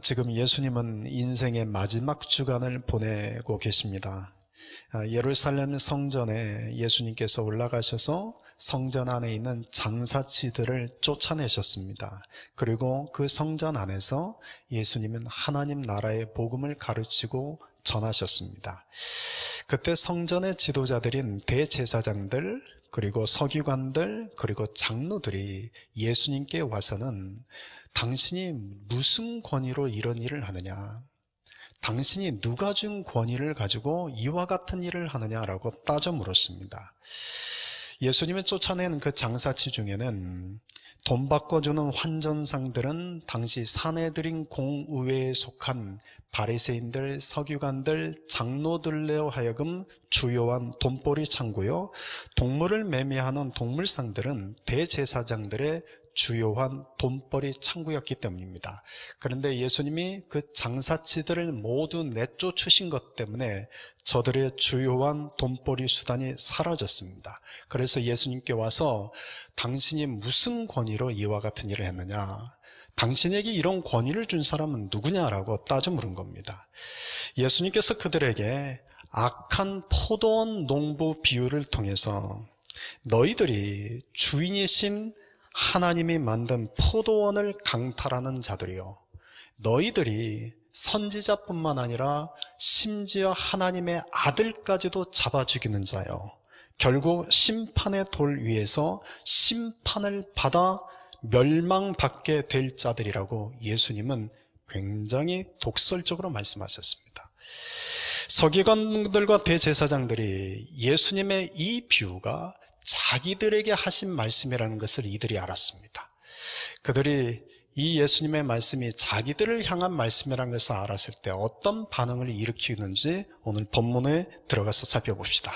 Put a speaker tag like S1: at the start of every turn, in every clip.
S1: 지금 예수님은 인생의 마지막 주간을 보내고 계십니다. 예루살렘 성전에 예수님께서 올라가셔서 성전 안에 있는 장사치들을 쫓아내셨습니다. 그리고 그 성전 안에서 예수님은 하나님 나라의 복음을 가르치고 전하셨습니다. 그때 성전의 지도자들인 대제사장들, 그리고 서기관들, 그리고 장로들이 예수님께 와서는 당신이 무슨 권위로 이런 일을 하느냐? 당신이 누가 준 권위를 가지고 이와 같은 일을 하느냐라고 따져 물었습니다. 예수님을 쫓아낸 그 장사치 중에는 돈 바꿔주는 환전상들은 당시 사내들인 공의회에 속한 바리새인들, 서기관들, 장로들로 하여금 주요한 돈벌이 창구요, 동물을 매매하는 동물상들은 대제사장들의 주요한 돈벌이 창구였기 때문입니다. 그런데 예수님이 그 장사치들을 모두 내쫓으신 것 때문에 저들의 주요한 돈벌이 수단이 사라졌습니다. 그래서 예수님께 와서 당신이 무슨 권위로 이와 같은 일을 했느냐? 당신에게 이런 권위를 준 사람은 누구냐라고 따져 물은 겁니다. 예수님께서 그들에게 악한 포도원 농부 비유를 통해서 너희들이 주인이신 하나님이 만든 포도원을 강탈하는 자들이요, 너희들이 선지자뿐만 아니라 심지어 하나님의 아들까지도 잡아 죽이는 자요, 결국 심판의 돌 위에서 심판을 받아 멸망받게 될 자들이라고 예수님은 굉장히 독설적으로 말씀하셨습니다. 서기관들과 대제사장들이 예수님의 이 비유가 자기들에게 하신 말씀이라는 것을 이들이 알았습니다. 그들이 이 예수님의 말씀이 자기들을 향한 말씀이라는 것을 알았을 때 어떤 반응을 일으키는지 오늘 본문에 들어가서 살펴봅시다.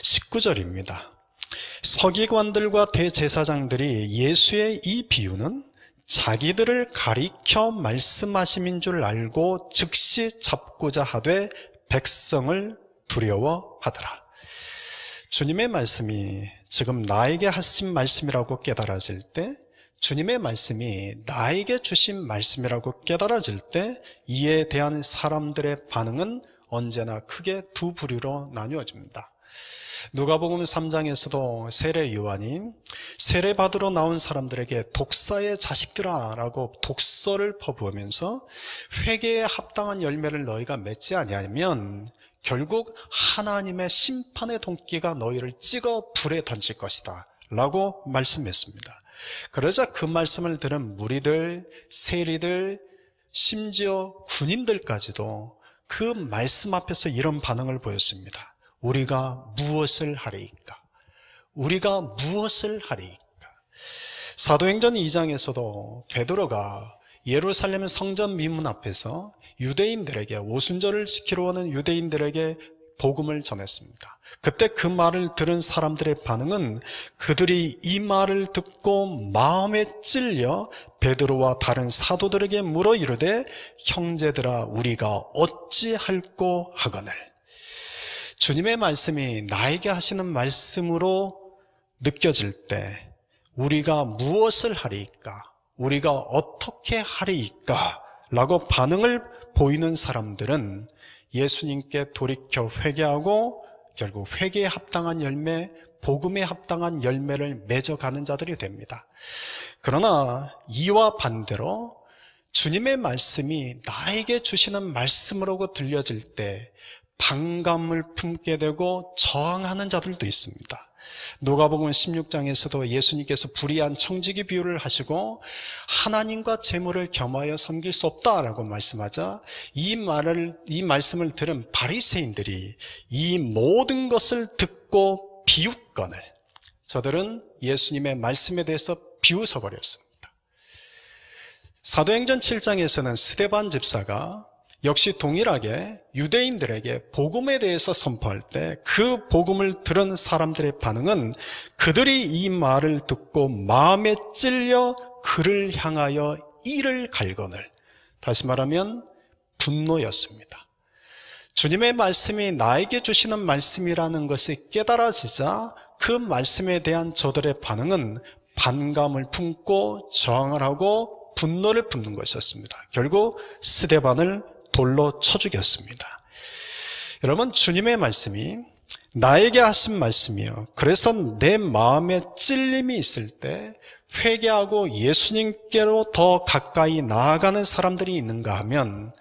S1: 19절입니다. 서기관들과 대제사장들이 예수의 이 비유는 자기들을 가리켜 말씀하심인 줄 알고 즉시 잡고자 하되 백성을 두려워하더라. 주님의 말씀이 지금 나에게 하신 말씀이라고 깨달아질 때, 주님의 말씀이 나에게 주신 말씀이라고 깨달아질 때 이에 대한 사람들의 반응은 언제나 크게 두 부류로 나누어집니다. 누가복음 3장에서도 세례 요한이 세례 받으러 나온 사람들에게 독사의 자식들아 라고 독설을 퍼부으면서 회개에 합당한 열매를 너희가 맺지 아니하면 결국 하나님의 심판의 동기가 너희를 찍어 불에 던질 것이다 라고 말씀했습니다. 그러자 그 말씀을 들은 무리들, 세리들, 심지어 군인들까지도 그 말씀 앞에서 이런 반응을 보였습니다. 우리가 무엇을 하리이까? 우리가 무엇을 하리이까? 사도행전 2장에서도 베드로가 예루살렘 성전 미문 앞에서 유대인들에게, 오순절을 지키러 오는 유대인들에게 복음을 전했습니다. 그때 그 말을 들은 사람들의 반응은 그들이 이 말을 듣고 마음에 찔려 베드로와 다른 사도들에게 물어 이르되 형제들아 우리가 어찌할꼬 하거늘. 주님의 말씀이 나에게 하시는 말씀으로 느껴질 때 우리가 무엇을 하리이까? 우리가 어떻게 하리이까? 라고 반응을 보이는 사람들은 예수님께 돌이켜 회개하고 결국 회개에 합당한 열매, 복음에 합당한 열매를 맺어가는 자들이 됩니다. 그러나 이와 반대로 주님의 말씀이 나에게 주시는 말씀으로 들려질 때 반감을 품게 되고 저항하는 자들도 있습니다. 누가복음 16장에서도 예수님께서 불의한 청지기 비유를 하시고 하나님과 재물을 겸하여 섬길 수 없다라고 말씀하자 이 말씀을 들은 바리새인들이 이 모든 것을 듣고 비웃거늘 저들은 예수님의 말씀에 대해서 비웃어버렸습니다. 사도행전 7장에서는 스데반 집사가 역시 동일하게 유대인들에게 복음에 대해서 선포할 때 그 복음을 들은 사람들의 반응은 그들이 이 말을 듣고 마음에 찔려 그를 향하여 이를 갈거늘, 다시 말하면 분노였습니다. 주님의 말씀이 나에게 주시는 말씀이라는 것이 깨달아지자 그 말씀에 대한 저들의 반응은 반감을 품고 저항을 하고 분노를 붓는 것이었습니다. 결국 스데반을 돌로 쳐 죽였습니다. 여러분, 주님의 말씀이 나에게 하신 말씀이요, 그래서 내 마음에 찔림이 있을 때 회개하고 예수님께로 더 가까이 나아가는 사람들이 있는가 하면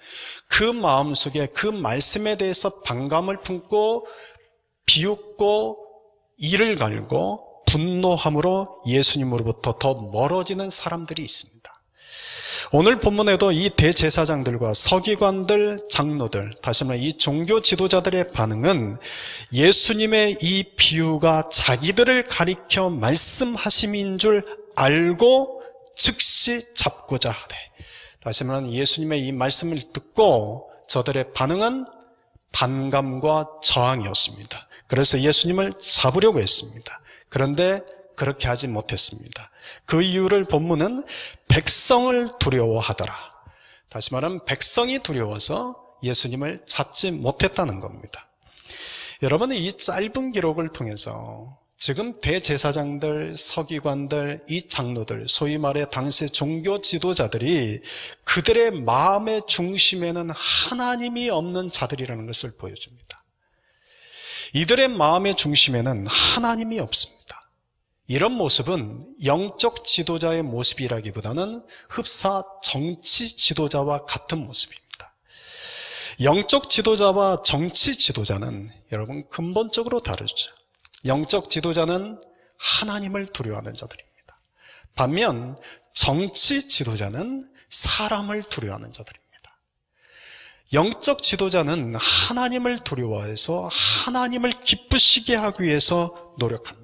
S1: 그 마음속에 그 말씀에 대해서 반감을 품고 비웃고 이를 갈고 분노함으로 예수님으로부터 더 멀어지는 사람들이 있습니다. 오늘 본문에도 이 대제사장들과 서기관들, 장로들, 다시 말해 이 종교 지도자들의 반응은 예수님의 이 비유가 자기들을 가리켜 말씀하심인 줄 알고 즉시 잡고자 하되, 다시 말하면 예수님의 이 말씀을 듣고 저들의 반응은 반감과 저항이었습니다. 그래서 예수님을 잡으려고 했습니다. 그런데 그렇게 하지 못했습니다. 그 이유를 본문은 백성을 두려워하더라. 다시 말하면 백성이 두려워서 예수님을 잡지 못했다는 겁니다. 여러분, 이 짧은 기록을 통해서 지금 대제사장들, 서기관들, 이 장로들, 소위 말해 당시 종교 지도자들이 그들의 마음의 중심에는 하나님이 없는 자들이라는 것을 보여줍니다. 이들의 마음의 중심에는 하나님이 없습니다. 이런 모습은 영적 지도자의 모습이라기보다는 흡사 정치 지도자와 같은 모습입니다. 영적 지도자와 정치 지도자는 여러분 근본적으로 다르죠. 영적 지도자는 하나님을 두려워하는 자들입니다. 반면 정치 지도자는 사람을 두려워하는 자들입니다. 영적 지도자는 하나님을 두려워해서 하나님을 기쁘시게 하기 위해서 노력합니다.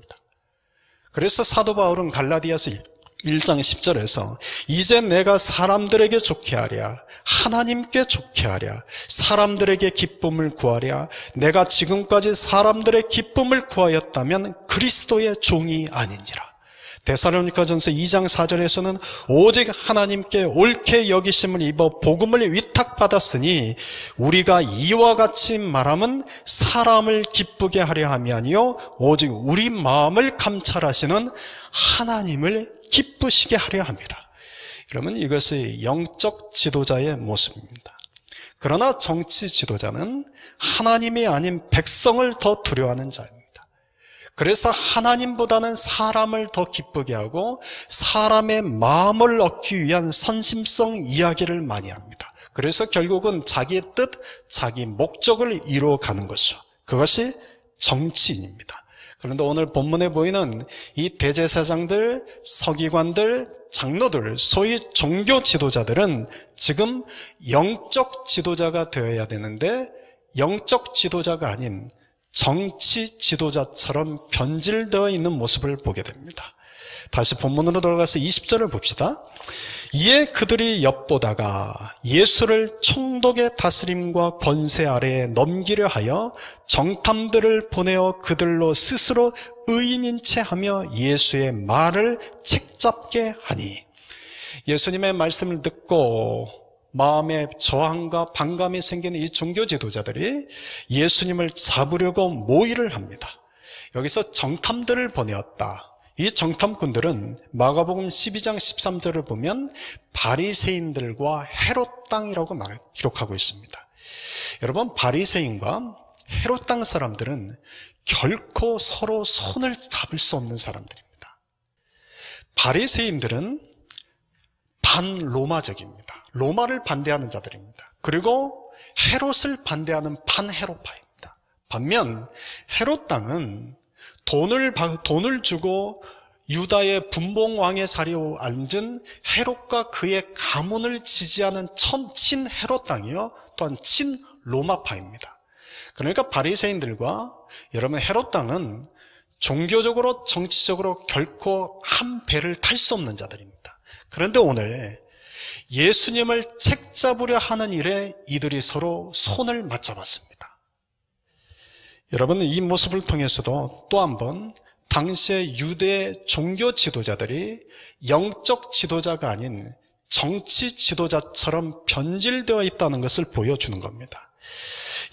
S1: 그래서 사도 바울은 갈라디아서 1장 10절에서 이제 내가 사람들에게 좋게 하랴, 하나님께 좋게 하랴, 사람들에게 기쁨을 구하랴, 내가 지금까지 사람들의 기쁨을 구하였다면 그리스도의 종이 아니니라. 데살로니가전서 2장 4절에서는 오직 하나님께 옳게 여기심을 입어 복음을 위탁받았으니 우리가 이와 같이 말함은 사람을 기쁘게 하려 함이 아니요 오직 우리 마음을 감찰하시는 하나님을 기쁘시게 하려 함이라. 그러면 이것이 영적 지도자의 모습입니다. 그러나 정치 지도자는 하나님이 아닌 백성을 더 두려워하는 자입니다. 그래서 하나님보다는 사람을 더 기쁘게 하고 사람의 마음을 얻기 위한 선심성 이야기를 많이 합니다. 그래서 결국은 자기의 뜻, 자기 목적을 이루어가는 것이죠. 그것이 정치인입니다. 그런데 오늘 본문에 보이는 이 대제사장들, 서기관들, 장로들, 소위 종교 지도자들은 지금 영적 지도자가 되어야 되는데 영적 지도자가 아닌 정치 지도자처럼 변질되어 있는 모습을 보게 됩니다. 다시 본문으로 돌아가서 20절을 봅시다. 이에 그들이 엿보다가 예수를 총독의 다스림과 권세 아래에 넘기려 하여 정탐들을 보내어 그들로 스스로 의인인 채 하며 예수의 말을 책잡게 하니, 예수님의 말씀을 듣고 마음에 저항과 반감이 생기는 이 종교 지도자들이 예수님을 잡으려고 모의를 합니다. 여기서 정탐들을 보내었다. 이 정탐꾼들은 마가복음 12장 13절을 보면 바리새인들과 헤롯 땅이라고 기록하고 있습니다. 여러분, 바리새인과 헤롯 땅 사람들은 결코 서로 손을 잡을 수 없는 사람들입니다. 바리새인들은 반로마적입니다. 로마를 반대하는 자들입니다. 그리고 헤롯을 반대하는 반헤롯파입니다. 반면 헤롯 땅은 돈을 주고 유다의 분봉왕의 자리에 앉은 헤롯과 그의 가문을 지지하는 친 헤롯 땅이요, 또한 친 로마파입니다. 그러니까 바리새인들과 여러분 헤롯 땅은 종교적으로 정치적으로 결코 한 배를 탈 수 없는 자들입니다. 그런데 오늘 예수님을 책잡으려 하는 일에 이들이 서로 손을 맞잡았습니다. 여러분, 이 모습을 통해서도 또 한 번 당시의 유대 종교 지도자들이 영적 지도자가 아닌 정치 지도자처럼 변질되어 있다는 것을 보여주는 겁니다.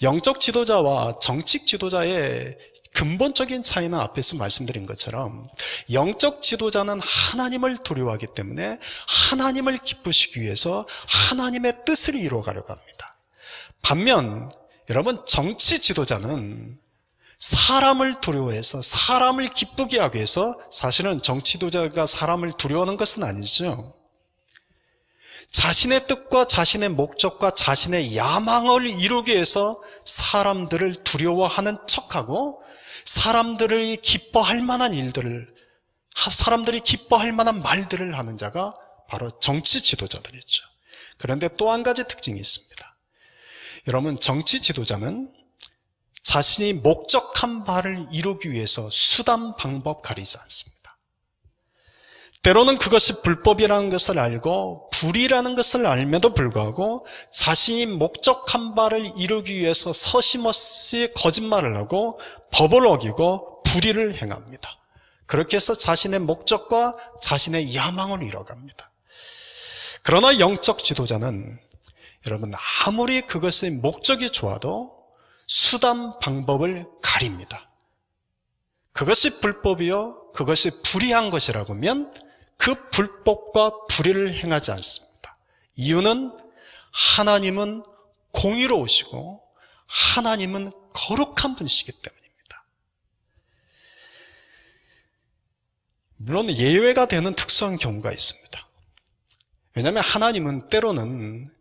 S1: 영적 지도자와 정치 지도자의 근본적인 차이는 앞에서 말씀드린 것처럼 영적 지도자는 하나님을 두려워하기 때문에 하나님을 기쁘시기 위해서 하나님의 뜻을 이루어가려고 합니다. 반면 여러분, 정치 지도자는 사람을 두려워해서 사람을 기쁘게 하기 위해서, 사실은 정치 지도자가 사람을 두려워하는 것은 아니죠. 자신의 뜻과 자신의 목적과 자신의 야망을 이루기 위해서 사람들을 두려워하는 척하고 사람들이 기뻐할 만한 일들을, 사람들이 기뻐할 만한 말들을 하는 자가 바로 정치 지도자들이죠. 그런데 또 한 가지 특징이 있습니다. 여러분, 정치 지도자는 자신이 목적한 바를 이루기 위해서 수단, 방법 가리지 않습니다. 때로는 그것이 불법이라는 것을 알고 불이라는 것을 알면도 불구하고 자신이 목적한 바를 이루기 위해서 서심없이 거짓말을 하고 법을 어기고 불의를 행합니다. 그렇게 해서 자신의 목적과 자신의 야망을 이뤄갑니다. 그러나 영적 지도자는 여러분, 아무리 그것의 목적이 좋아도 수단, 방법을 가립니다. 그것이 불법이요, 그것이 불의한 것이라고 하면 그 불법과 불의를 행하지 않습니다. 이유는 하나님은 공의로우시고 하나님은 거룩한 분이시기 때문입니다. 물론 예외가 되는 특수한 경우가 있습니다. 왜냐하면 하나님은 때로는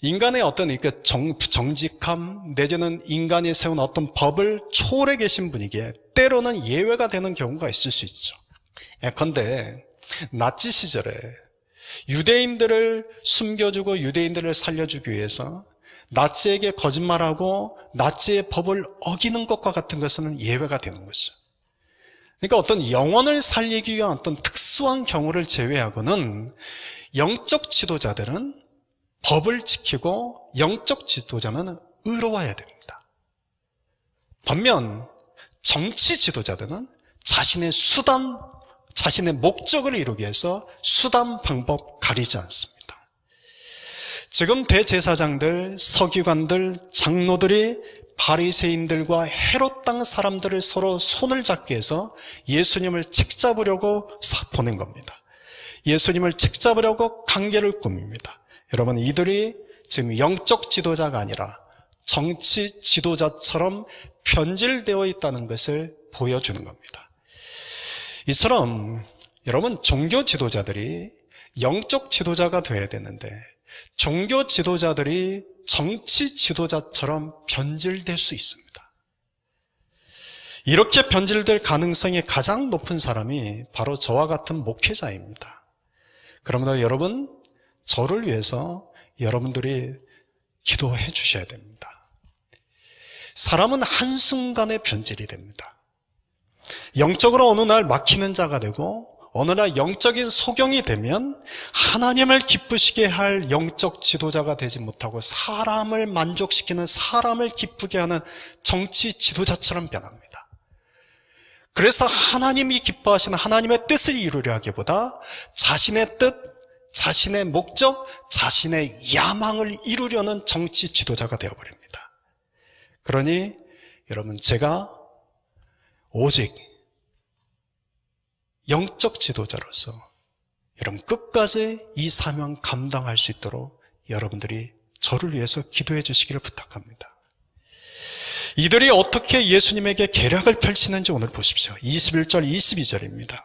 S1: 인간의 어떤 정직함 내지는 인간이 세운 어떤 법을 초월해 계신 분이기에 때로는 예외가 되는 경우가 있을 수 있죠. 예컨대 나치 시절에 유대인들을 숨겨주고 유대인들을 살려주기 위해서 나치에게 거짓말하고 나치의 법을 어기는 것과 같은 것은 예외가 되는 것이죠. 그러니까 어떤 영혼을 살리기 위한 어떤 특수한 경우를 제외하고는 영적 지도자들은 법을 지키고 영적 지도자는 의로워야 됩니다. 반면 정치 지도자들은 자신의 수단, 자신의 목적을 이루기 위해서 수단, 방법 가리지 않습니다. 지금 대제사장들, 서기관들, 장로들이 바리새인들과 헤롯 땅 사람들을 서로 손을 잡기 위해서 예수님을 책잡으려고 보낸 겁니다. 예수님을 책잡으려고 관계를 꾸밉니다. 여러분, 이들이 지금 영적 지도자가 아니라 정치 지도자처럼 변질되어 있다는 것을 보여주는 겁니다. 이처럼 여러분, 종교 지도자들이 영적 지도자가 되어야 되는데 종교 지도자들이 정치 지도자처럼 변질될 수 있습니다. 이렇게 변질될 가능성이 가장 높은 사람이 바로 저와 같은 목회자입니다. 그러므로 여러분, 저를 위해서 여러분들이 기도해 주셔야 됩니다. 사람은 한순간에 변질이 됩니다. 영적으로 어느 날 막히는 자가 되고 어느 날 영적인 소경이 되면 하나님을 기쁘시게 할 영적 지도자가 되지 못하고 사람을 만족시키는, 사람을 기쁘게 하는 정치 지도자처럼 변합니다. 그래서 하나님이 기뻐하시는 하나님의 뜻을 이루려 하기보다 자신의 뜻, 자신의 목적, 자신의 야망을 이루려는 정치 지도자가 되어버립니다. 그러니 여러분, 제가 오직 영적 지도자로서 여러분 끝까지 이 사명 감당할 수 있도록 여러분들이 저를 위해서 기도해 주시기를 부탁합니다. 이들이 어떻게 예수님에게 계략을 펼치는지 오늘 보십시오. 21절, 22절입니다.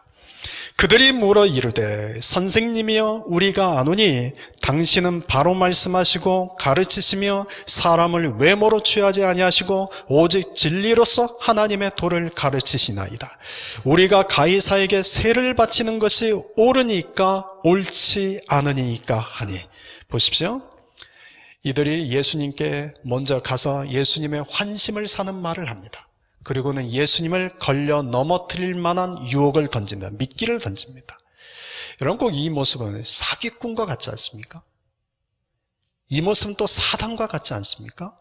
S1: 그들이 물어 이르되 선생님이여 우리가 아노니 당신은 바로 말씀하시고 가르치시며 사람을 외모로 취하지 아니하시고 오직 진리로서 하나님의 도를 가르치시나이다. 우리가 가이사에게 세를 바치는 것이 옳으니까 옳지 않으니까 하니. 보십시오. 이들이 예수님께 먼저 가서 예수님의 환심을 사는 말을 합니다. 그리고는 예수님을 걸려 넘어뜨릴 만한 유혹을 던진다. 미끼를 던집니다. 여러분, 꼭 이 모습은 사기꾼과 같지 않습니까? 이 모습은 또 사단과 같지 않습니까?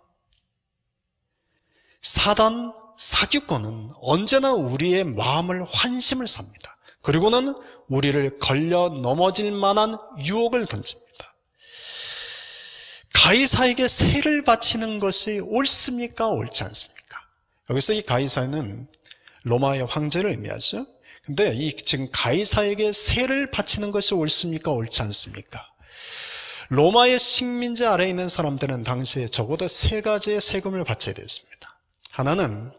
S1: 사단, 사기꾼은 언제나 우리의 마음을 환심을 삽니다. 그리고는 우리를 걸려 넘어질 만한 유혹을 던집니다. 가이사에게 세를 바치는 것이 옳습니까? 옳지 않습니까? 여기서 이 가이사는 로마의 황제를 의미하죠. 근데 이 지금 가이사에게 세를 바치는 것이 옳습니까? 옳지 않습니까? 로마의 식민지 아래에 있는 사람들은 당시에 적어도 세 가지의 세금을 바쳐야 되었습니다. 하나는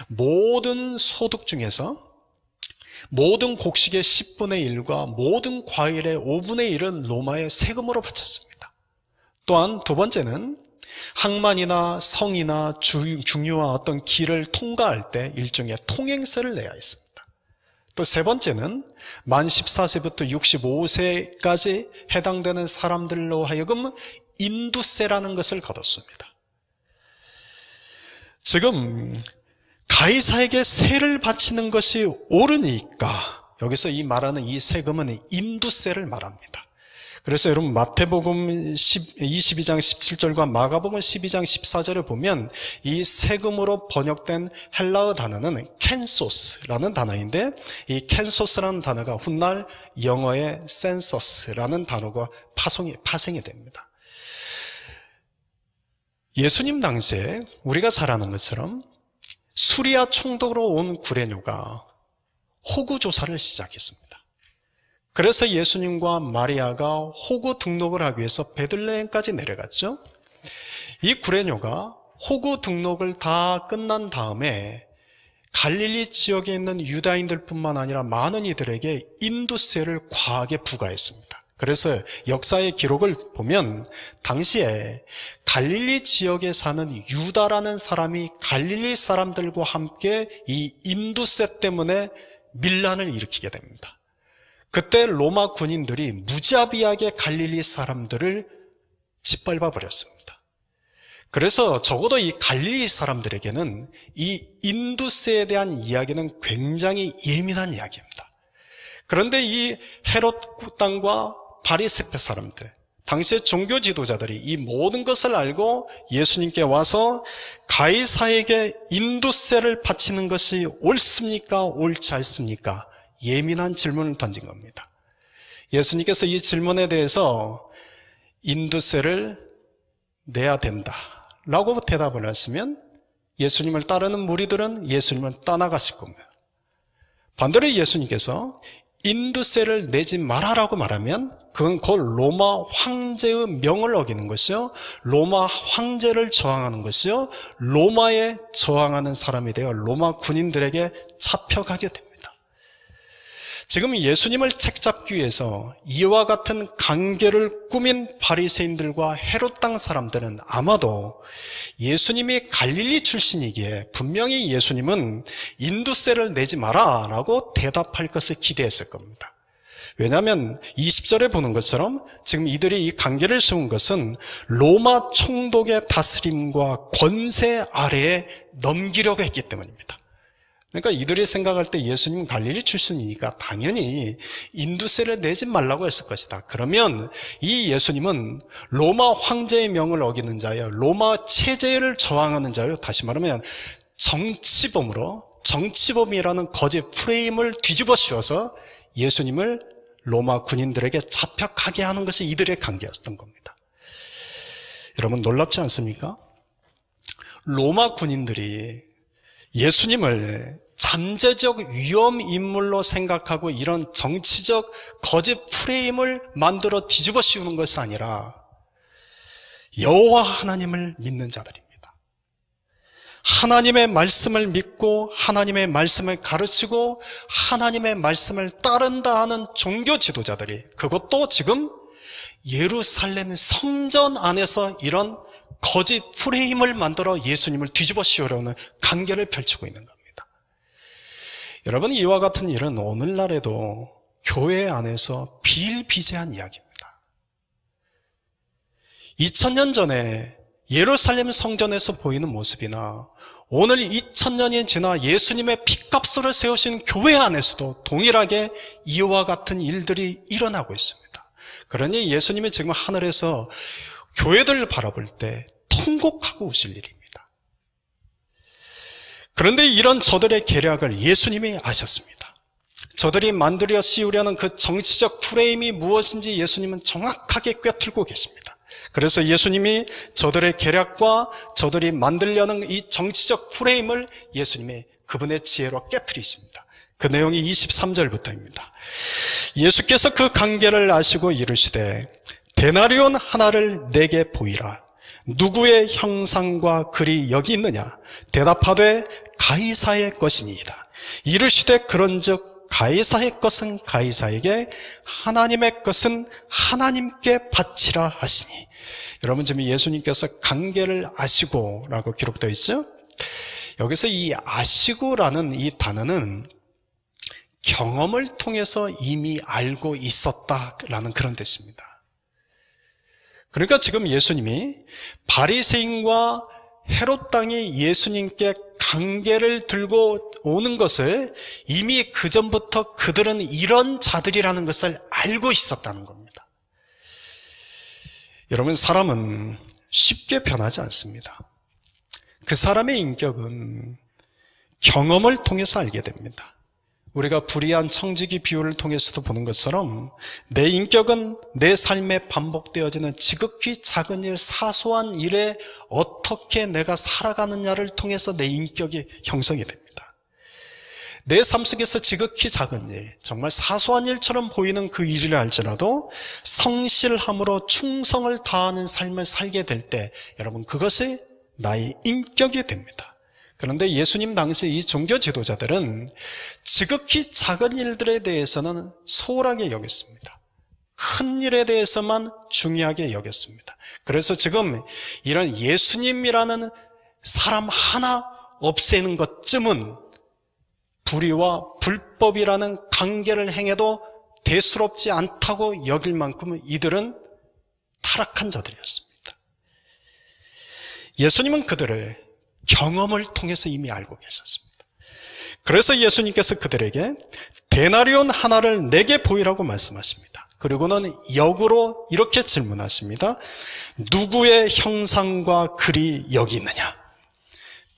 S1: 모든 소득 중에서 모든 곡식의 10분의 1과 모든 과일의 5분의 1은 로마의 세금으로 바쳤습니다. 또한 두 번째는 항만이나 성이나 중유와 어떤 길을 통과할 때 일종의 통행세를 내야 했습니다. 또 세 번째는 만 14세부터 65세까지 해당되는 사람들로 하여금 인두세라는 것을 거뒀습니다. 지금 가이사에게 세를 바치는 것이 옳으니까 여기서 이 말하는 이 세금은 인두세를 말합니다. 그래서 여러분 마태복음 22장 17절과 마가복음 12장 14절을 보면 이 세금으로 번역된 헬라어 단어는 캔소스라는 단어인데 이 캔소스라는 단어가 훗날 영어의 센서스라는 단어가 파생이 됩니다. 예수님 당시에 우리가 잘 아는 것처럼 수리아 총독으로 온 구레뇨가 호구 조사를 시작했습니다. 그래서 예수님과 마리아가 호구 등록을 하기 위해서 베들레헴까지 내려갔죠. 이 구레뇨가 호구 등록을 다 끝난 다음에 갈릴리 지역에 있는 유다인들뿐만 아니라 많은 이들에게 인두세를 과하게 부과했습니다. 그래서 역사의 기록을 보면 당시에 갈릴리 지역에 사는 유다라는 사람이 갈릴리 사람들과 함께 이 인두세 때문에 밀란을 일으키게 됩니다. 그때 로마 군인들이 무자비하게 갈릴리 사람들을 짓밟아 버렸습니다. 그래서 적어도 이 갈릴리 사람들에게는 이 인두세에 대한 이야기는 굉장히 예민한 이야기입니다. 그런데 이 헤롯 땅과 바리새파 사람들, 당시의 종교 지도자들이 이 모든 것을 알고 예수님께 와서 가이사에게 인두세를 바치는 것이 옳습니까? 옳지 않습니까? 예민한 질문을 던진 겁니다. 예수님께서 이 질문에 대해서 인두세를 내야 된다라고 대답을 했으면 예수님을 따르는 무리들은 예수님을 떠나갔을 겁니다. 반대로 예수님께서 인두세를 내지 말아라고 말하면 그건 곧 로마 황제의 명을 어기는 것이요, 로마 황제를 저항하는 것이요, 로마에 저항하는 사람이 되어 로마 군인들에게 잡혀가게 됩니다. 지금 예수님을 책잡기 위해서 이와 같은 관계를 꾸민 바리새인들과 헤롯 땅 사람들은 아마도 예수님이 갈릴리 출신이기에 분명히 예수님은 인두세를 내지 마라 라고 대답할 것을 기대했을 겁니다. 왜냐하면 20절에 보는 것처럼 지금 이들이 이 관계를 세운 것은 로마 총독의 다스림과 권세 아래에 넘기려고 했기 때문입니다. 그러니까 이들이 생각할 때 예수님은 갈릴리 출신이니까 당연히 인두세를 내지 말라고 했을 것이다. 그러면 이 예수님은 로마 황제의 명을 어기는 자예요. 로마 체제를 저항하는 자예요. 다시 말하면 정치범이라는 거짓 프레임을 뒤집어 씌워서 예수님을 로마 군인들에게 잡혀가게 하는 것이 이들의 관계였던 겁니다. 여러분 놀랍지 않습니까? 로마 군인들이 예수님을 잠재적 위험 인물로 생각하고 이런 정치적 거짓 프레임을 만들어 뒤집어 씌우는 것이 아니라 여호와 하나님을 믿는 자들입니다. 하나님의 말씀을 믿고 하나님의 말씀을 가르치고 하나님의 말씀을 따른다 하는 종교 지도자들이, 그것도 지금 예루살렘 성전 안에서 이런 거짓 프레임을 만들어 예수님을 뒤집어 씌우려는 관계를 펼치고 있는 겁니다. 여러분, 이와 같은 일은 오늘날에도 교회 안에서 비일비재한 이야기입니다. 2000년 전에 예루살렘 성전에서 보이는 모습이나 오늘 2000년이 지나 예수님의 핏값으로 세우신 교회 안에서도 동일하게 이와 같은 일들이 일어나고 있습니다. 그러니 예수님이 지금 하늘에서 교회들을 바라볼 때 통곡하고 오실 일입니다. 그런데 이런 저들의 계략을 예수님이 아셨습니다. 저들이 만들어 씌우려는 그 정치적 프레임이 무엇인지 예수님은 정확하게 꿰뚫고 계십니다. 그래서 예수님이 저들의 계략과 저들이 만들려는 이 정치적 프레임을 예수님이 그분의 지혜로 깨트리십니다. 그 내용이 23절부터입니다. 예수께서 그 관계를 아시고 이르시되 데나리온 하나를 내게 보이라. 누구의 형상과 글이 여기 있느냐? 대답하되 가이사의 것이니이다. 이르시되 그런즉 가이사의 것은 가이사에게, 하나님의 것은 하나님께 바치라 하시니. 여러분, 지금 예수님께서 관계를 아시고라고 기록되어 있죠? 여기서 이 아시고라는 이 단어는 경험을 통해서 이미 알고 있었다라는 그런 뜻입니다. 그러니까 지금 예수님이 바리새인과 헤롯 당이 예수님께 관계를 들고 오는 것을 이미 그 전부터 그들은 이런 자들이라는 것을 알고 있었다는 겁니다. 여러분, 사람은 쉽게 변하지 않습니다. 그 사람의 인격은 경험을 통해서 알게 됩니다. 우리가 불의한 청지기 비유를 통해서도 보는 것처럼 내 인격은 내 삶에 반복되어지는 지극히 작은 일, 사소한 일에 어떻게 내가 살아가느냐를 통해서 내 인격이 형성이 됩니다. 내 삶 속에서 지극히 작은 일, 정말 사소한 일처럼 보이는 그 일이라 할지라도 성실함으로 충성을 다하는 삶을 살게 될 때 여러분, 그것이 나의 인격이 됩니다. 그런데 예수님 당시 이 종교 지도자들은 지극히 작은 일들에 대해서는 소홀하게 여겼습니다. 큰 일에 대해서만 중요하게 여겼습니다. 그래서 지금 이런 예수님이라는 사람 하나 없애는 것쯤은 불의와 불법이라는 관계를 행해도 대수롭지 않다고 여길 만큼 이들은 타락한 자들이었습니다. 예수님은 그들을 경험을 통해서 이미 알고 계셨습니다. 그래서 예수님께서 그들에게 데나리온 하나를 내게 보이라고 말씀하십니다. 그리고는 역으로 이렇게 질문하십니다. 누구의 형상과 글이 여기 있느냐?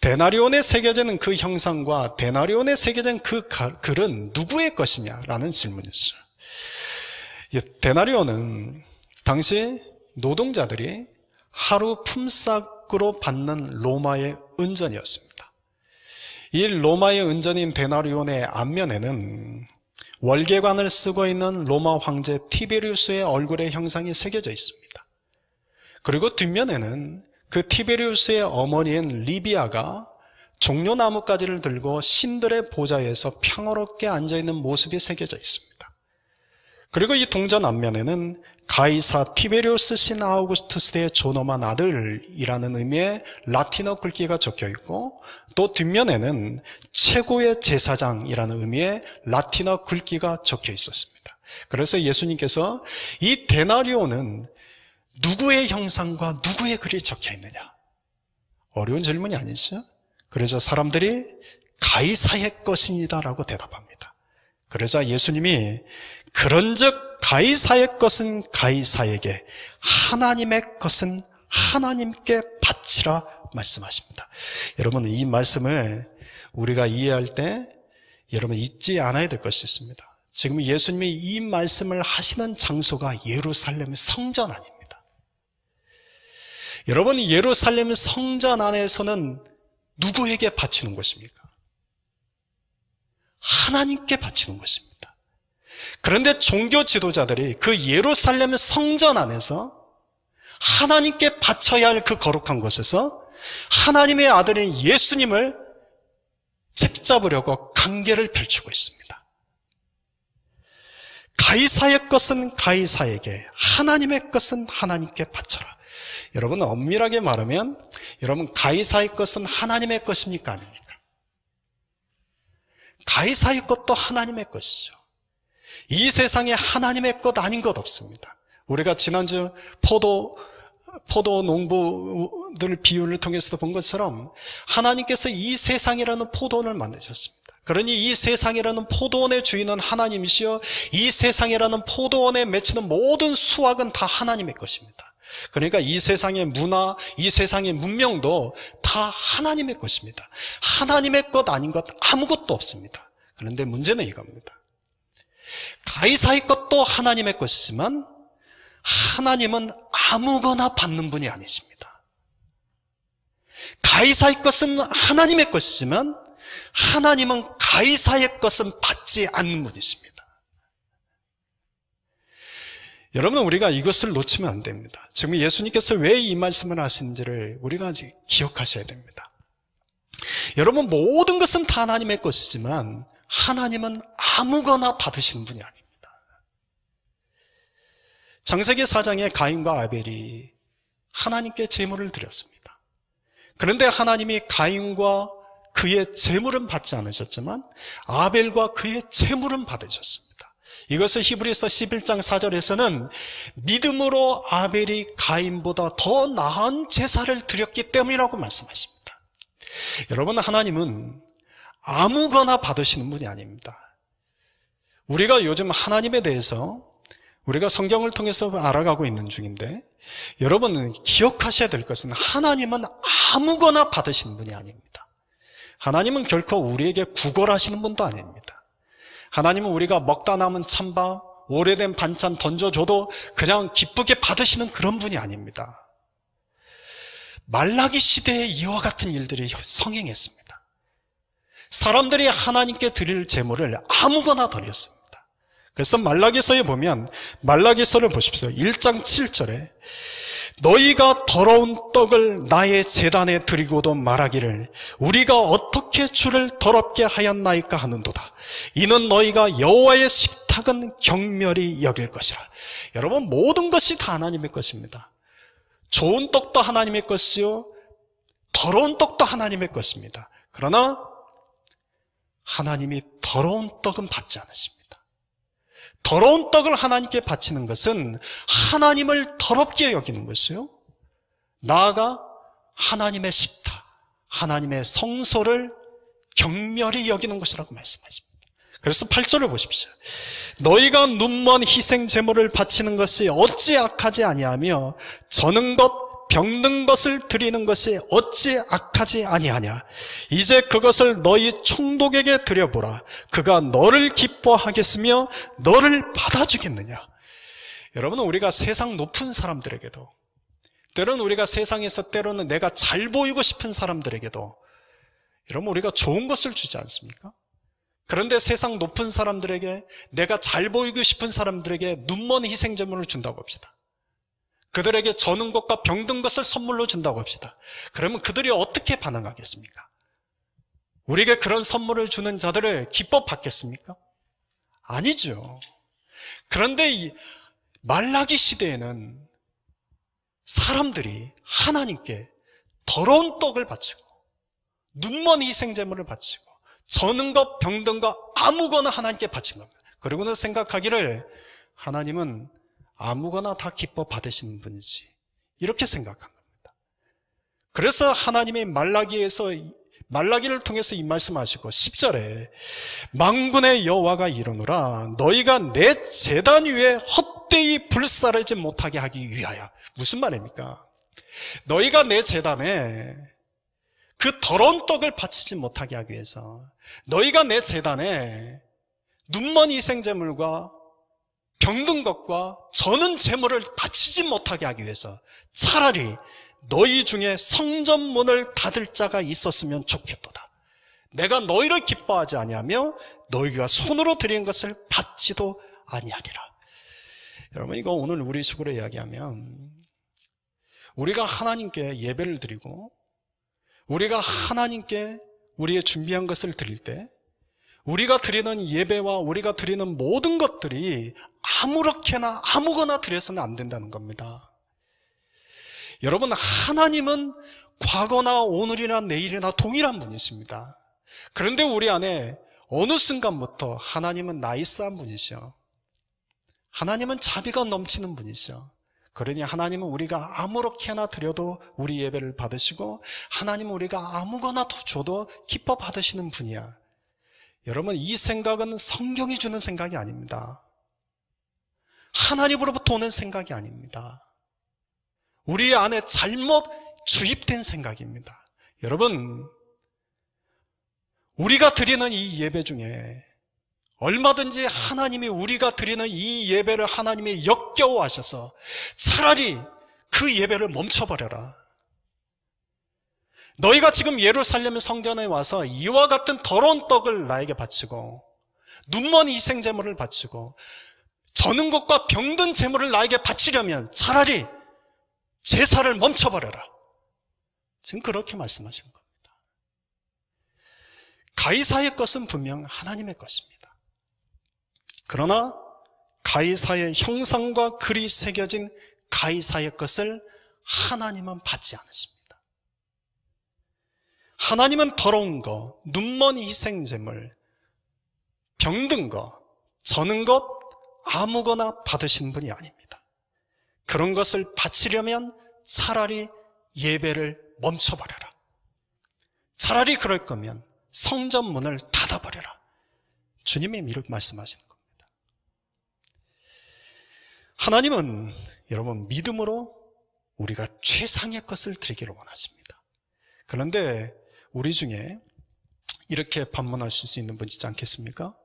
S1: 데나리온에 새겨진 그 형상과 데나리온에 새겨진 그 글은 누구의 것이냐라는 질문이었어요. 데나리온은 당시 노동자들이 하루 품삯으로 받는 로마의 은전이었습니다. 이 로마의 은전인 데나리온의 앞면에는 월계관을 쓰고 있는 로마 황제 티베리우스의 얼굴의 형상이 새겨져 있습니다. 그리고 뒷면에는 그 티베리우스의 어머니인 리비아가 종려나무가지를 들고 신들의 보좌에서 평화롭게 앉아있는 모습이 새겨져 있습니다. 그리고 이 동전 앞면에는 가이사 티베리우스 신 아우구스투스의 존엄한 아들이라는 의미의 라틴어 글귀가 적혀 있고, 또 뒷면에는 최고의 제사장이라는 의미의 라틴어 글귀가 적혀 있었습니다. 그래서 예수님께서 이 데나리온은 누구의 형상과 누구의 글이 적혀 있느냐? 어려운 질문이 아니죠? 그래서 사람들이 가이사의 것이니다라고 대답합니다. 그래서 예수님이 그런즉 가이사의 것은 가이사에게, 하나님의 것은 하나님께 바치라 말씀하십니다. 여러분, 이 말씀을 우리가 이해할 때 여러분 잊지 않아야 될 것이 있습니다. 지금 예수님이 이 말씀을 하시는 장소가 예루살렘 성전 아닙니다. 여러분, 예루살렘 성전 안에서는 누구에게 바치는 것입니까? 하나님께 바치는 것입니다. 그런데 종교 지도자들이 그 예루살렘 성전 안에서 하나님께 바쳐야 할 그 거룩한 곳에서 하나님의 아들인 예수님을 책잡으려고 관계를 펼치고 있습니다. 가이사의 것은 가이사에게, 하나님의 것은 하나님께 바쳐라. 여러분, 엄밀하게 말하면 여러분, 가이사의 것은 하나님의 것입니까? 아닙니까? 가이사의 것도 하나님의 것이죠. 이 세상에 하나님의 것 아닌 것 없습니다. 우리가 지난주 포도 농부들 비유를 통해서도 본 것처럼 하나님께서 이 세상이라는 포도원을 만드셨습니다. 그러니 이 세상이라는 포도원의 주인은 하나님이시여, 이 세상이라는 포도원에 맺히는 모든 수확은 다 하나님의 것입니다. 그러니까 이 세상의 문화, 이 세상의 문명도 다 하나님의 것입니다. 하나님의 것 아닌 것 아무것도 없습니다. 그런데 문제는 이겁니다. 가이사의 것도 하나님의 것이지만 하나님은 아무거나 받는 분이 아니십니다. 가이사의 것은 하나님의 것이지만 하나님은 가이사의 것은 받지 않는 분이십니다. 여러분, 우리가 이것을 놓치면 안 됩니다. 지금 예수님께서 왜 이 말씀을 하시는지를 우리가 기억하셔야 됩니다. 여러분, 모든 것은 다 하나님의 것이지만 하나님은 아무거나 받으시는 분이 아닙니다. 창세기 4장에 가인과 아벨이 하나님께 제물을 드렸습니다. 그런데 하나님이 가인과 그의 제물은 받지 않으셨지만 아벨과 그의 제물은 받으셨습니다. 이것을 히브리서 11장 4절에서는 믿음으로 아벨이 가인보다 더 나은 제사를 드렸기 때문이라고 말씀하십니다. 여러분, 하나님은 아무거나 받으시는 분이 아닙니다. 우리가 요즘 하나님에 대해서 우리가 성경을 통해서 알아가고 있는 중인데, 여러분은 기억하셔야 될 것은 하나님은 아무거나 받으시는 분이 아닙니다. 하나님은 결코 우리에게 구걸하시는 분도 아닙니다. 하나님은 우리가 먹다 남은 찬밥, 오래된 반찬 던져줘도 그냥 기쁘게 받으시는 그런 분이 아닙니다. 말라기 시대에 이와 같은 일들이 성행했습니다. 사람들이 하나님께 드릴 제물을 아무거나 드렸습니다. 그래서 말라기서에 보면, 말라기서를 보십시오. 1장 7절에 너희가 더러운 떡을 나의 제단에 드리고도 말하기를 우리가 어떻게 주를 더럽게 하였나이까 하는도다. 이는 너희가 여호와의 식탁은 경멸히 여길 것이라. 여러분, 모든 것이 다 하나님의 것입니다. 좋은 떡도 하나님의 것이요, 더러운 떡도 하나님의 것입니다. 그러나 하나님이 더러운 떡은 받지 않으십니다. 더러운 떡을 하나님께 바치는 것은 하나님을 더럽게 여기는 것이요, 나아가 하나님의 식탁, 하나님의 성소를 경멸히 여기는 것이라고 말씀하십니다. 그래서 8절을 보십시오. 너희가 눈먼 희생 제물을 바치는 것이 어찌 악하지 아니하며 저는 것 병든 것을 드리는 것이 어찌 악하지 아니하냐. 이제 그것을 너희 총독에게 드려보라. 그가 너를 기뻐하겠으며 너를 받아주겠느냐. 여러분, 우리가 세상 높은 사람들에게도, 때로는 우리가 세상에서 때로는 내가 잘 보이고 싶은 사람들에게도 여러분, 우리가 좋은 것을 주지 않습니까? 그런데 세상 높은 사람들에게, 내가 잘 보이고 싶은 사람들에게 눈먼 희생제물을 준다고 합시다. 그들에게 저는 것과 병든 것을 선물로 준다고 합시다. 그러면 그들이 어떻게 반응하겠습니까? 우리에게 그런 선물을 주는 자들을 기뻐 받겠습니까? 아니죠. 그런데 이 말라기 시대에는 사람들이 하나님께 더러운 떡을 바치고 눈먼 희생제물을 바치고 저는 것 병든 것 아무거나 하나님께 바친 겁니다. 그리고는 생각하기를 하나님은 아무거나 다 기뻐 받으시는 분이지, 이렇게 생각한 겁니다. 그래서 하나님의 말라기를 통해서 이 말씀하시고 10절에 만군의 여호와가 이르노라 너희가 내 제단 위에 헛되이 불사르지 못하게 하기 위하여. 무슨 말입니까? 너희가 내 제단에 그 더러운 떡을 바치지 못하게 하기 위해서, 너희가 내 제단에 눈먼 희생제물과 병든 것과 저는 제물을 바치지 못하게 하기 위해서 차라리 너희 중에 성전문을 닫을 자가 있었으면 좋겠도다. 내가 너희를 기뻐하지 아니하며 너희가 손으로 드린 것을 받지도 아니하리라. 여러분, 이거 오늘 우리 식으로 이야기하면 우리가 하나님께 예배를 드리고 우리가 하나님께 우리의 준비한 것을 드릴 때 우리가 드리는 예배와 우리가 드리는 모든 것들이 아무렇게나 아무거나 드려서는 안 된다는 겁니다. 여러분, 하나님은 과거나 오늘이나 내일이나 동일한 분이십니다. 그런데 우리 안에 어느 순간부터 하나님은 나이스한 분이시오. 하나님은 자비가 넘치는 분이시오. 그러니 하나님은 우리가 아무렇게나 드려도 우리 예배를 받으시고 하나님은 우리가 아무거나 줘도 기뻐 받으시는 분이야. 여러분, 이 생각은 성경이 주는 생각이 아닙니다. 하나님으로부터 오는 생각이 아닙니다. 우리 안에 잘못 주입된 생각입니다. 여러분, 우리가 드리는 이 예배 중에 얼마든지 하나님이 우리가 드리는 이 예배를 하나님이 역겨워하셔서 차라리 그 예배를 멈춰버려라. 너희가 지금 예루살렘 성전에 와서 이와 같은 더러운 떡을 나에게 바치고 눈먼 희생제물을 바치고 저는 것과 병든 제물을 나에게 바치려면 차라리 제사를 멈춰버려라. 지금 그렇게 말씀하시는 겁니다. 가이사의 것은 분명 하나님의 것입니다. 그러나 가이사의 형상과 글이 새겨진 가이사의 것을 하나님은 받지 않으십니다. 하나님은 더러운 것, 눈먼 희생제물, 병든 것, 저는 것 아무거나 받으신 분이 아닙니다. 그런 것을 바치려면 차라리 예배를 멈춰버려라. 차라리 그럴 거면 성전 문을 닫아버려라. 주님이 이렇게 말씀하시는 겁니다. 하나님은 여러분 믿음으로 우리가 최상의 것을 드리기를 원하십니다. 그런데 우리 중에 이렇게 반문하실 수 있는 분 있지 않겠습니까?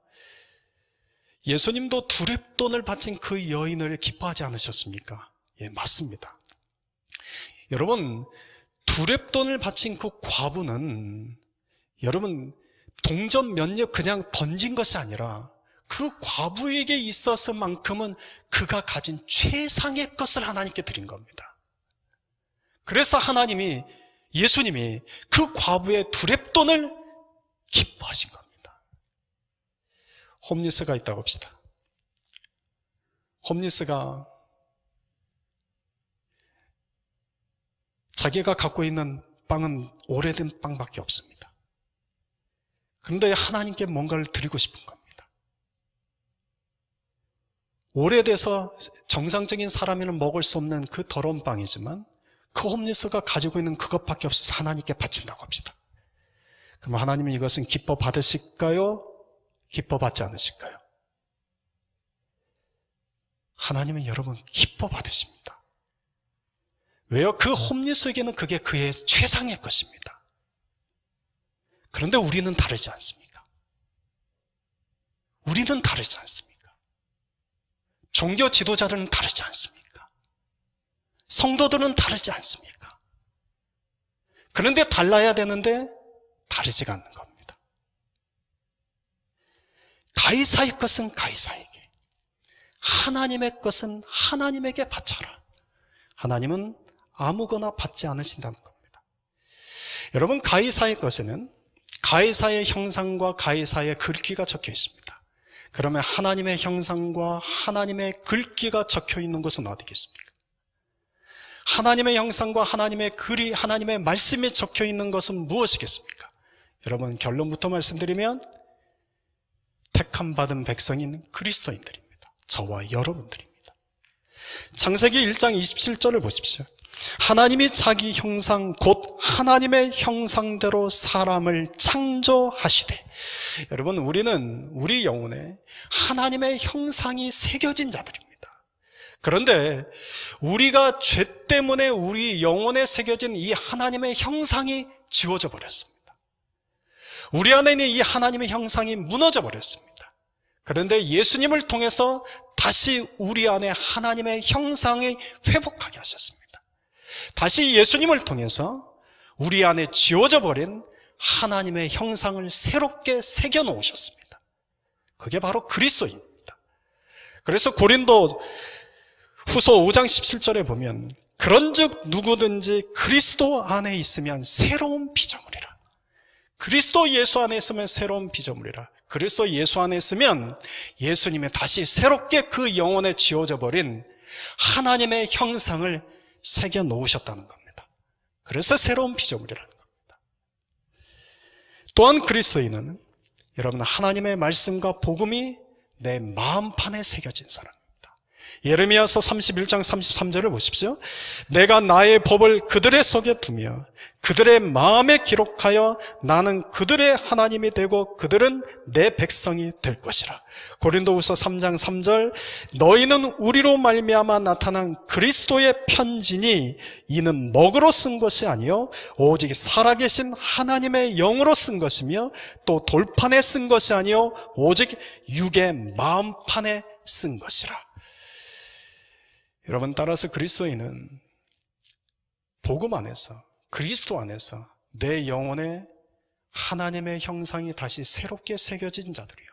S1: 예수님도 두렙돈을 바친 그 여인을 기뻐하지 않으셨습니까? 예, 맞습니다. 여러분, 두렙돈을 바친 그 과부는 여러분 동전 몇 nhập 그냥 던진 것이 아니라 그 과부에게 있어서만큼은 그가 가진 최상의 것을 하나님께 드린 겁니다. 그래서 하나님이, 예수님이 그 과부의 두렙돈을 기뻐하신 겁니다. 홈리스가 있다고 합시다. 홈리스가 자기가 갖고 있는 빵은 오래된 빵밖에 없습니다. 그런데 하나님께 뭔가를 드리고 싶은 겁니다. 오래돼서 정상적인 사람이면 먹을 수 없는 그 더러운 빵이지만 그 홈리스가 가지고 있는 그것밖에 없어서 하나님께 바친다고 합시다. 그럼 하나님은 이것은 기뻐 받으실까요? 기뻐 받지 않으실까요? 하나님은 여러분 기뻐 받으십니다. 왜요? 그 홈리스에게는 그게 그의 최상의 것입니다. 그런데 우리는 다르지 않습니까? 우리는 다르지 않습니까? 종교 지도자들은 다르지 않습니까? 성도들은 다르지 않습니까? 그런데 달라야 되는데 다르지가 않는 겁니다. 가이사의 것은 가이사에게, 하나님의 것은 하나님에게 바쳐라. 하나님은 아무거나 받지 않으신다는 겁니다. 여러분, 가이사의 것에는 가이사의 형상과 가이사의 글귀가 적혀 있습니다. 그러면 하나님의 형상과 하나님의 글귀가 적혀 있는 것은 어디겠습니까? 하나님의 형상과 하나님의 글이, 하나님의 말씀이 적혀 있는 것은 무엇이겠습니까? 여러분, 결론부터 말씀드리면 택함 받은 백성인 그리스도인들입니다. 저와 여러분들입니다. 창세기 1장 27절을 보십시오. 하나님이 자기 형상 곧 하나님의 형상대로 사람을 창조하시되. 여러분, 우리는 우리 영혼에 하나님의 형상이 새겨진 자들입니다. 그런데 우리가 죄 때문에 우리 영혼에 새겨진 이 하나님의 형상이 지워져 버렸습니다. 우리 안에 있는 이 하나님의 형상이 무너져 버렸습니다. 그런데 예수님을 통해서 다시 우리 안에 하나님의 형상이 회복하게 하셨습니다. 다시 예수님을 통해서 우리 안에 지워져 버린 하나님의 형상을 새롭게 새겨 놓으셨습니다. 그게 바로 그리스도입니다. 그래서 고린도 후서 5장 17절에 보면 그런즉 누구든지 그리스도 안에 있으면 새로운 피조물이라. 그리스도 예수 안에 있으면 새로운 피조물이라. 그리스도 예수 안에 있으면 예수님이 다시 새롭게 그 영혼에 지워져 버린 하나님의 형상을 새겨 놓으셨다는 겁니다. 그래서 새로운 피조물이라는 겁니다. 또한 그리스도인은 여러분 하나님의 말씀과 복음이 내 마음판에 새겨진 사람입니다. 예레미야서 31장 33절을 보십시오. 내가 나의 법을 그들의 속에 두며 그들의 마음에 기록하여 나는 그들의 하나님이 되고 그들은 내 백성이 될 것이라. 고린도후서 3장 3절 너희는 우리로 말미암아 나타난 그리스도의 편지니 이는 먹으로 쓴 것이 아니요 오직 살아계신 하나님의 영으로 쓴 것이며 또 돌판에 쓴 것이 아니요 오직 육의 마음판에 쓴 것이라. 여러분, 따라서 그리스도인은 복음 안에서, 그리스도 안에서 내 영혼에 하나님의 형상이 다시 새롭게 새겨진 자들이요,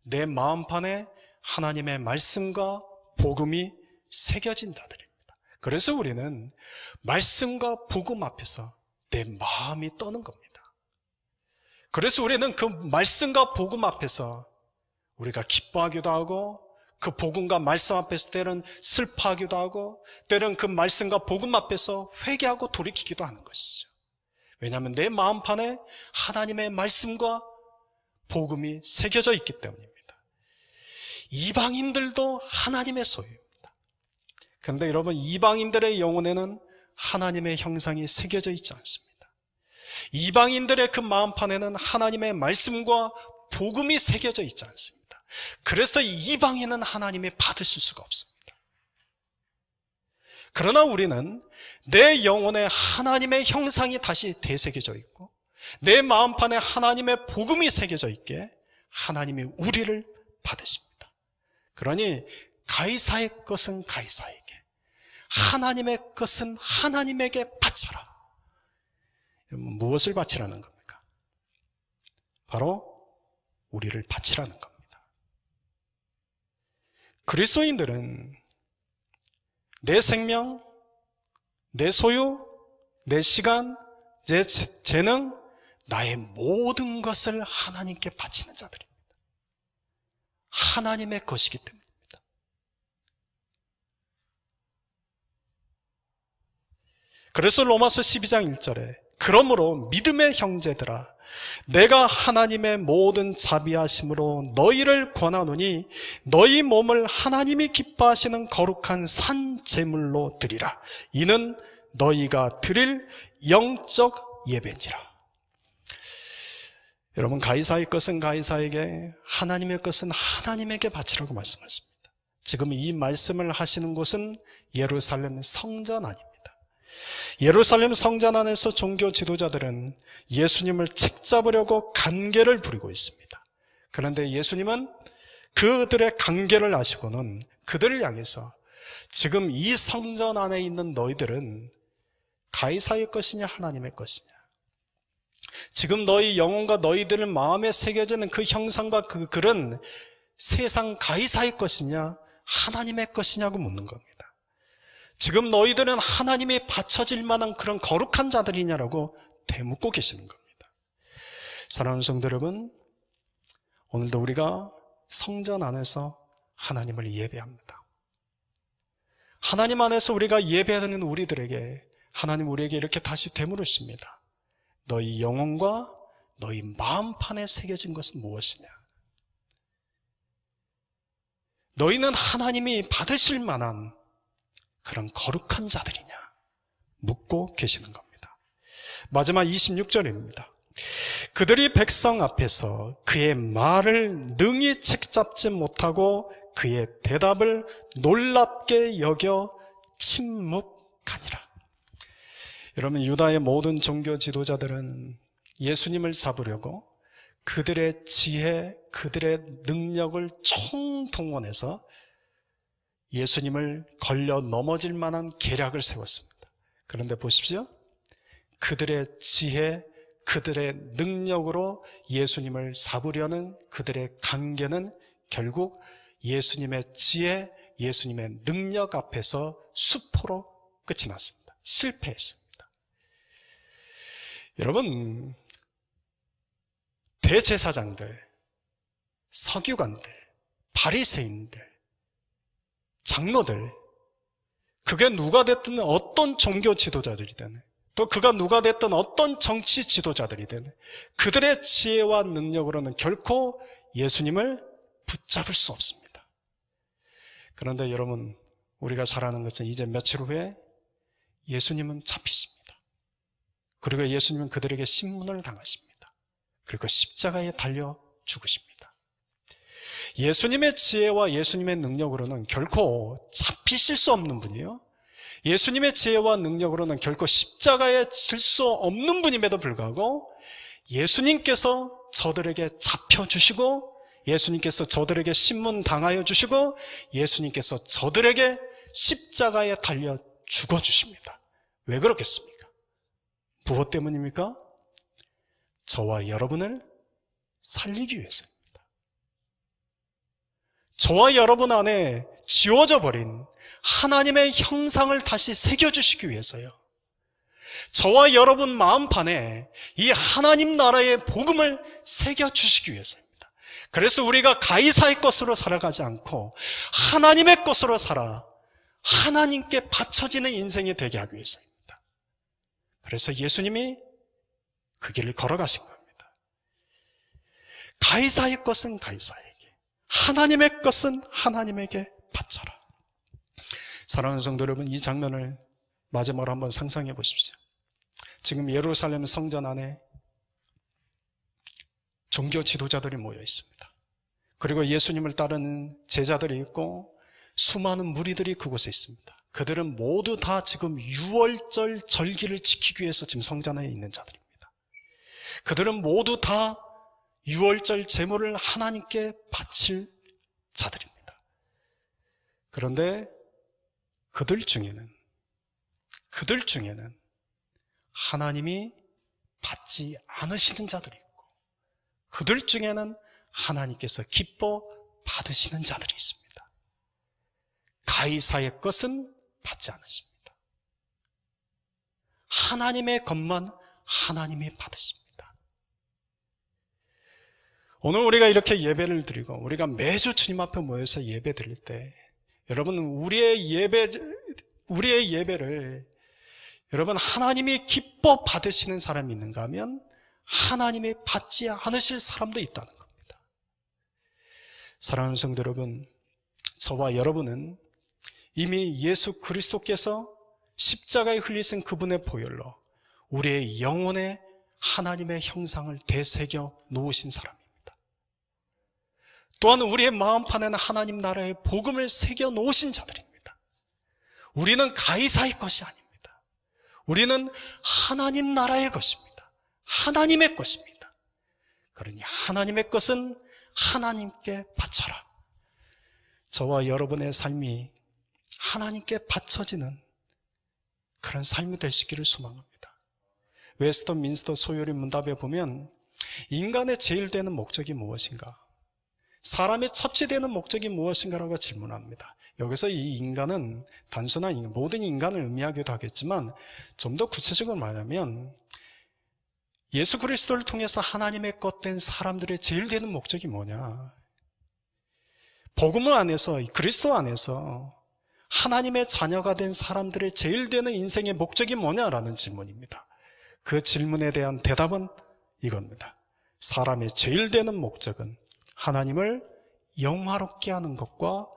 S1: 내 마음판에 하나님의 말씀과 복음이 새겨진 자들입니다. 그래서 우리는 말씀과 복음 앞에서 내 마음이 떠는 겁니다. 그래서 우리는 그 말씀과 복음 앞에서 우리가 기뻐하기도 하고, 그 복음과 말씀 앞에서 때는 슬퍼하기도 하고, 때는 그 말씀과 복음 앞에서 회개하고 돌이키기도 하는 것이죠. 왜냐하면 내 마음판에 하나님의 말씀과 복음이 새겨져 있기 때문입니다. 이방인들도 하나님의 소유입니다. 그런데 여러분, 이방인들의 영혼에는 하나님의 형상이 새겨져 있지 않습니다. 이방인들의 그 마음판에는 하나님의 말씀과 복음이 새겨져 있지 않습니다. 그래서 이방인은 하나님이 받으실 수가 없습니다. 그러나 우리는 내 영혼에 하나님의 형상이 다시 되새겨져 있고 내 마음판에 하나님의 복음이 새겨져 있게 하나님이 우리를 받으십니다. 그러니 가이사의 것은 가이사에게, 하나님의 것은 하나님에게 바쳐라. 무엇을 바치라는 겁니까? 바로 우리를 바치라는 겁니다. 그리스도인들은 내 생명, 내 소유, 내 시간, 내 재능, 나의 모든 것을 하나님께 바치는 자들입니다. 하나님의 것이기 때문입니다. 그래서 로마서 12장 1절에 그러므로 믿음의 형제들아 내가 하나님의 모든 자비하심으로 너희를 권하노니 너희 몸을 하나님이 기뻐하시는 거룩한 산 제물로 드리라. 이는 너희가 드릴 영적 예배니라. 여러분, 가이사의 것은 가이사에게, 하나님의 것은 하나님에게 바치라고 말씀하십니다. 지금 이 말씀을 하시는 곳은 예루살렘 성전 안입니다. 예루살렘 성전 안에서 종교 지도자들은 예수님을 책잡으려고 간계를 부리고 있습니다. 그런데 예수님은 그들의 간계를 아시고는 그들을 향해서 지금 이 성전 안에 있는 너희들은 가이사의 것이냐 하나님의 것이냐, 지금 너희 영혼과 너희들의 마음에 새겨지는 그 형상과 그 글은 세상 가이사의 것이냐 하나님의 것이냐고 묻는 겁니다. 지금 너희들은 하나님이 바쳐질 만한 그런 거룩한 자들이냐라고 되묻고 계시는 겁니다. 사랑하는 성도 여러분, 오늘도 우리가 성전 안에서 하나님을 예배합니다. 하나님 안에서 우리가 예배하는 우리들에게 하나님 우리에게 이렇게 다시 되물으십니다. 너희 영혼과 너희 마음판에 새겨진 것은 무엇이냐? 너희는 하나님이 받으실 만한 그런 거룩한 자들이냐? 묻고 계시는 겁니다. 마지막 26절입니다. 그들이 백성 앞에서 그의 말을 능히 책잡지 못하고 그의 대답을 놀랍게 여겨 침묵하니라. 여러분, 유다의 모든 종교 지도자들은 예수님을 잡으려고 그들의 지혜, 그들의 능력을 총동원해서 예수님을 걸려 넘어질 만한 계략을 세웠습니다. 그런데 보십시오. 그들의 지혜, 그들의 능력으로 예수님을 잡으려는 그들의 간계는 결국 예수님의 지혜, 예수님의 능력 앞에서 수포로 끝이 났습니다. 실패했습니다. 여러분, 대제사장들, 서기관들, 바리새인들, 장로들, 그게 누가 됐든 어떤 종교 지도자들이든 또 그가 누가 됐든 어떤 정치 지도자들이든 그들의 지혜와 능력으로는 결코 예수님을 붙잡을 수 없습니다. 그런데 여러분, 우리가 잘 아는 것은 이제 며칠 후에 예수님은 잡히십니다. 그리고 예수님은 그들에게 신문을 당하십니다. 그리고 십자가에 달려 죽으십니다. 예수님의 지혜와 예수님의 능력으로는 결코 잡히실 수 없는 분이에요. 예수님의 지혜와 능력으로는 결코 십자가에 질 수 없는 분임에도 불구하고 예수님께서 저들에게 잡혀주시고, 예수님께서 저들에게 신문 당하여 주시고, 예수님께서 저들에게 십자가에 달려 죽어주십니다. 왜 그렇겠습니까? 무엇 때문입니까? 저와 여러분을 살리기 위해서입니다. 저와 여러분 안에 지워져 버린 하나님의 형상을 다시 새겨주시기 위해서요. 저와 여러분 마음판에 이 하나님 나라의 복음을 새겨주시기 위해서입니다. 그래서 우리가 가이사의 것으로 살아가지 않고 하나님의 것으로 살아 하나님께 바쳐지는 인생이 되게 하기 위해서입니다. 그래서 예수님이 그 길을 걸어가신 겁니다. 가이사의 것은 가이사에게, 하나님의 것은 하나님에게 바쳐라. 사랑하는 성도 여러분, 이 장면을 마지막으로 한번 상상해 보십시오. 지금 예루살렘 성전 안에 종교 지도자들이 모여 있습니다. 그리고 예수님을 따르는 제자들이 있고 수많은 무리들이 그곳에 있습니다. 그들은 모두 다 지금 유월절 절기를 지키기 위해서 지금 성전 안에 있는 자들입니다. 그들은 모두 다 유월절 제물을 하나님께 바칠 자들입니다. 그런데 그들 중에는 하나님이 받지 않으시는 자들이 있고, 그들 중에는 하나님께서 기뻐 받으시는 자들이 있습니다. 가이사의 것은 받지 않으십니다. 하나님의 것만 하나님이 받으십니다. 오늘 우리가 이렇게 예배를 드리고 우리가 매주 주님 앞에 모여서 예배 드릴 때, 여러분, 우리의 예배를 여러분 하나님이 기뻐 받으시는 사람이 있는가 하면 하나님이 받지 않으실 사람도 있다는 겁니다. 사랑하는 성도 여러분, 저와 여러분은 이미 예수 그리스도께서 십자가에 흘리신 그분의 보혈로 우리의 영혼에 하나님의 형상을 되새겨 놓으신 사람입니다. 또한 우리의 마음판에는 하나님 나라의 복음을 새겨 놓으신 자들입니다. 우리는 가이사의 것이 아닙니다. 우리는 하나님 나라의 것입니다. 하나님의 것입니다. 그러니 하나님의 것은 하나님께 바쳐라. 저와 여러분의 삶이 하나님께 바쳐지는 그런 삶이 될 수 있기를 소망합니다. 웨스터민스터 소요리 문답에 보면 인간의 제일 되는 목적이 무엇인가? 사람의 첫째되는 목적이 무엇인가라고 질문합니다. 여기서 이 인간은 단순한 모든 인간을 의미하기도 하겠지만 좀 더 구체적으로 말하면 예수 그리스도를 통해서 하나님의 것 된 사람들의 제일 되는 목적이 뭐냐? 복음 안에서, 그리스도 안에서 하나님의 자녀가 된 사람들의 제일 되는 인생의 목적이 뭐냐라는 질문입니다. 그 질문에 대한 대답은 이겁니다. 사람의 제일 되는 목적은 하나님을 영화롭게 하는 것과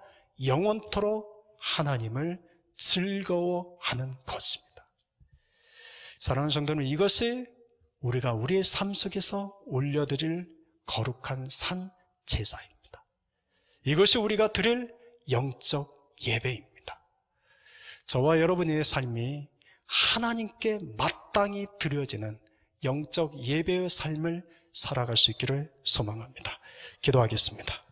S1: 영원토록 하나님을 즐거워하는 것입니다. 사랑하는 성도는 이것이 우리가 우리의 삶 속에서 올려드릴 거룩한 산 제사입니다. 이것이 우리가 드릴 영적 예배입니다. 저와 여러분의 삶이 하나님께 마땅히 드려지는 영적 예배의 삶을 살아갈 수 있기를 소망합니다. 기도하겠습니다.